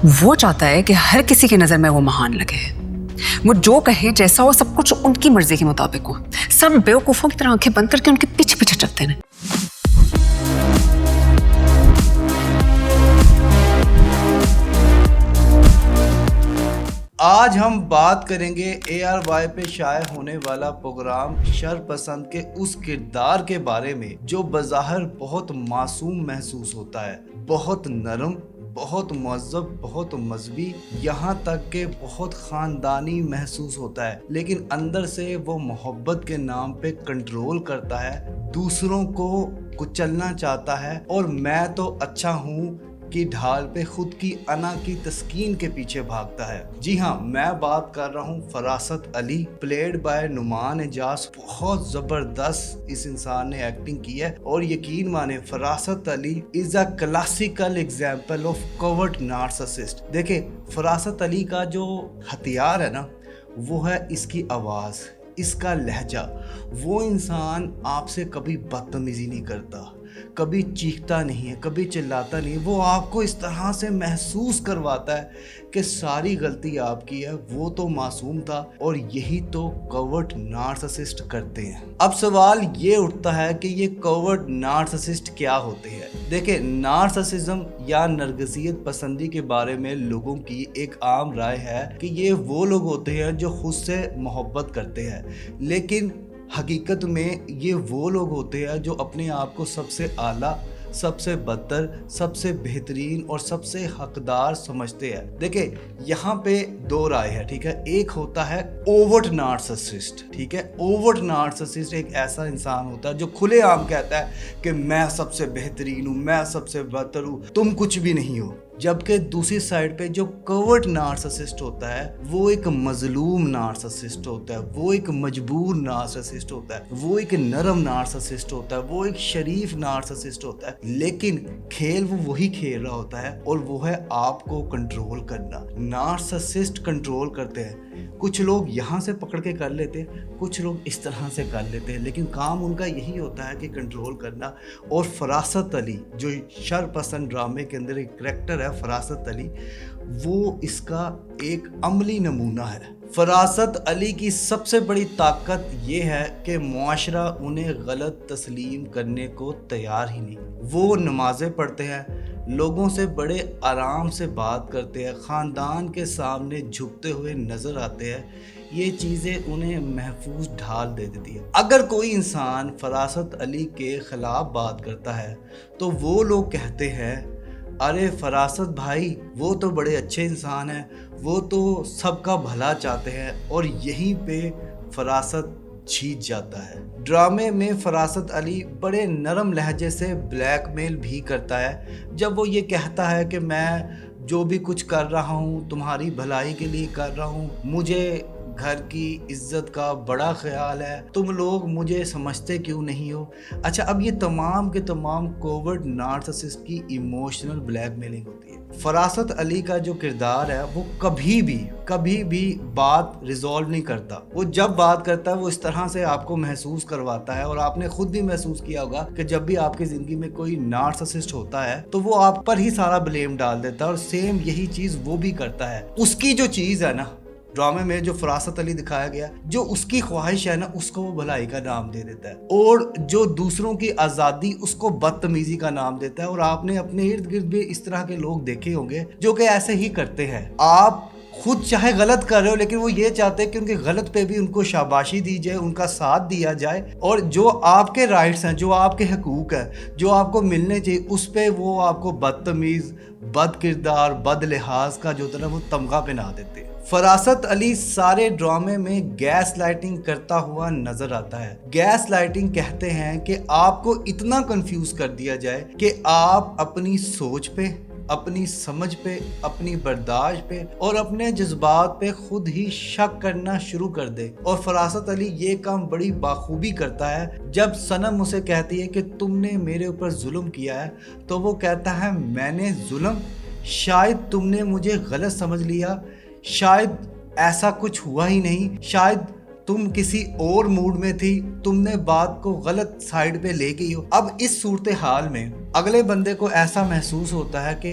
وہ چاہتا ہے کہ ہر کسی کی نظر میں وہ مہان لگے، وہ جو کہے جیسا ہو سب کچھ ان کی مرضی کے مطابق ہو، سب بیوقوفوں کی طرح آنکھیں بند کر کے ان کے پیچھے پیچھے چلتے ہیں۔ آج ہم بات کریں گے ARY پہ شائع ہونے والا پروگرام شر پسند کے اس کردار کے بارے میں جو بظاہر بہت معصوم محسوس ہوتا ہے، بہت نرم، بہت مہذب، بہت مذہبی، یہاں تک کہ بہت خاندانی محسوس ہوتا ہے، لیکن اندر سے وہ محبت کے نام پہ کنٹرول کرتا ہے، دوسروں کو کچلنا چاہتا ہے اور میں تو اچھا ہوں کی ڈھال پہ خود کی انا کی تسکین کے پیچھے بھاگتا ہے۔ جی ہاں، میں بات کر رہا ہوں فراست علی، پلیڈ بائی نعمان اعجاز۔ بہت زبردست اس انسان نے ایکٹنگ کی ہے اور یقین مانے Firasat Ali is a classical example of covert narcissist. دیکھیں، فراست علی کا جو ہتھیار ہے نا، وہ ہے اس کی آواز، اس کا لہجہ۔ وہ انسان آپ سے کبھی بدتمیزی نہیں کرتا، کبھی چیختا نہیں ہے، کبھی چلاتا نہیں، وہ آپ کو اس طرح سے محسوس کرواتا ہے کہ ساری غلطی آپ کی ہے، وہ تو معصوم تھا، اور یہی تو کوورٹ نارسسسٹ کرتے ہیں۔ اب سوال یہ اٹھتا ہے کہ یہ کوورٹ نارسسسٹ کیا ہوتے ہیں؟ دیکھیں، نارسسزم یا نرگسیت پسندی کے بارے میں لوگوں کی ایک عام رائے ہے کہ یہ وہ لوگ ہوتے ہیں جو خود سے محبت کرتے ہیں، لیکن حقیقت میں یہ وہ لوگ ہوتے ہیں جو اپنے آپ کو سب سے اعلیٰ، سب سے بدتر، سب سے بہترین اور سب سے حقدار سمجھتے ہیں۔ دیکھیں، یہاں پہ دو رائے ہے، ٹھیک ہے؟ ایک ہوتا ہے اوورٹ نارسسسٹ، ٹھیک ہے؟ اوورٹ نارسسسٹ ایک ایسا انسان ہوتا ہے جو کھلے عام کہتا ہے کہ میں سب سے بہترین ہوں، میں سب سے بہتر ہوں، تم کچھ بھی نہیں ہو۔ جبکہ دوسری سائڈ پہ جو کوورٹ نارسسسٹ ہوتا ہے وہ ایک مظلوم نارسسسٹ ہوتا ہے، وہ ایک مجبور نارسسسٹ ہوتا ہے، وہ ایک نرم نارسسسٹ ہوتا ہے، وہ ایک شریف نارسسسٹ ہوتا ہے، لیکن کھیل وہ وہی کھیل رہا ہوتا ہے اور وہ ہے آپ کو کنٹرول کرنا۔ نارسسسٹ کنٹرول کرتے ہیں، کچھ لوگ یہاں سے پکڑ کے کر لیتے ہیں، کچھ لوگ اس طرح سے کر لیتے ہیں، لیکن کام ان کا یہی ہوتا ہے کہ کنٹرول کرنا۔ اور فراست علی جو شر پسند ڈرامے کے اندر ایک کریکٹر ہے، فراست علی، وہ اس کا ایک عملی نمونہ ہے۔ فراست علی کی سب سے بڑی طاقت یہ ہے کہ معاشرہ انہیں غلط تسلیم کرنے کو تیار ہی نہیں۔ وہ نمازیں پڑھتے ہیں، لوگوں سے بڑے آرام سے بات کرتے ہیں، خاندان کے سامنے جھکتے ہوئے نظر آتے ہیں، یہ چیزیں انہیں محفوظ ڈھال دے دیتی ہے۔ اگر کوئی انسان فراست علی کے خلاف بات کرتا ہے تو وہ لوگ کہتے ہیں، ارے فراست بھائی، وہ تو بڑے اچھے انسان ہیں، وہ تو سب کا بھلا چاہتے ہیں، اور یہیں پہ فراست جیت جاتا ہے۔ ڈرامے میں فراست علی بڑے نرم لہجے سے بلیک میل بھی کرتا ہے جب وہ یہ کہتا ہے کہ میں جو بھی کچھ کر رہا ہوں تمہاری بھلائی کے لیے کر رہا ہوں، مجھے گھر کی عزت کا بڑا خیال ہے، تم لوگ مجھے سمجھتے کیوں نہیں ہو۔ اچھا، اب یہ تمام کے تمام کوورٹ نارسسسٹ کی ایموشنل بلیک میلنگ ہوتی ہے۔ فراست علی کا جو کردار ہے وہ کبھی بھی بات ریزالو نہیں کرتا، وہ جب بات کرتا ہے وہ اس طرح سے آپ کو محسوس کرواتا ہے، اور آپ نے خود بھی محسوس کیا ہوگا کہ جب بھی آپ کی زندگی میں کوئی نارسسسٹ ہوتا ہے تو وہ آپ پر ہی سارا بلیم ڈال دیتا ہے، اور سیم یہی چیز وہ بھی کرتا ہے۔ اس کی جو چیز ہے نا ڈرامے میں، جو فراست علی دکھایا گیا، جو اس کی خواہش ہے نا، اس کو وہ بھلائی کا نام دے دیتا ہے، اور جو دوسروں کی آزادی اس کو بدتمیزی کا نام دیتا ہے۔ اور آپ نے اپنے ارد گرد بھی اس طرح کے لوگ دیکھے ہوں گے جو کہ ایسے ہی کرتے ہیں۔ آپ خود چاہے غلط کر رہے ہو، لیکن وہ یہ چاہتے ہیں کہ ان کے غلط پہ بھی ان کو شاباشی دی جائے، ان کا ساتھ دیا جائے، اور جو آپ کے رائٹس ہیں، جو آپ کے حقوق ہیں، جو آپ کو ملنے چاہیے، اس پہ وہ آپ کو بدتمیز، بد کردار، بد لحاظ کا جو طرح وہ تمغہ پہنا دیتے ہیں۔ فراست علی سارے ڈرامے میں گیس لائٹنگ کرتا ہوا نظر آتا ہے۔ گیس لائٹنگ کہتے ہیں کہ آپ کو اتنا کنفیوز کر دیا جائے کہ آپ اپنی سوچ پہ، اپنی سمجھ پہ، اپنی برداشت پہ اور اپنے جذبات پہ خود ہی شک کرنا شروع کر دے۔ اور فراست علی یہ کام بڑی باخوبی کرتا ہے۔ جب صنم اسے کہتی ہے کہ تم نے میرے اوپر ظلم کیا ہے، تو وہ کہتا ہے، میں نے ظلم؟ شاید تم نے مجھے غلط سمجھ لیا، شاید ایسا کچھ ہوا ہی نہیں، شاید تم کسی اور موڈ میں تھی، تم نے بات کو غلط سائیڈ پہ لے گئی ہو۔ اب اس صورتحال میں اگلے بندے کو ایسا محسوس ہوتا ہے کہ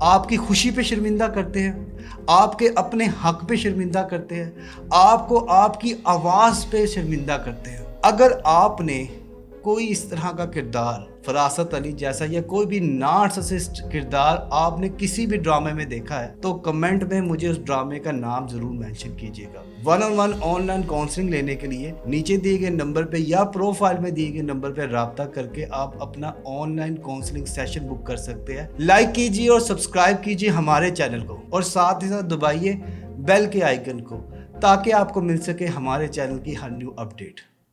آپ کی خوشی پہ شرمندہ کرتے ہیں, آپ کے اپنے حق پہ شرمندہ کرتے ہیں, آپ کو آپ کی آواز پہ شرمندہ کرتے ہیں. اگر آپ نے کوئی اس طرح کا کردار, فراست علی جیسا یا کوئی بھی نارسسسٹ کردار آپ نے کسی بھی ڈرامے میں دیکھا ہے تو کمنٹ میں مجھے اس ڈرامے کا نام ضرور مینشن کیجیے گا. 1-on-1 آن لائن کاؤنسلنگ لینے کے لیے نیچے دیے گئے نمبر پہ یا پروفائل میں دیے گئے نمبر پہ رابطہ کر کے آپ اپنا آن لائن کاؤنسلنگ سیشن بک کر سکتے ہیں. لائک کیجیے اور سبسکرائب کیجیے ہمارے چینل کو, اور ساتھ ہی ساتھ دبائیے بیل کے آئیکن کو تاکہ آپ کو مل سکے ہمارے چینل کی ہر نیو اپڈیٹ.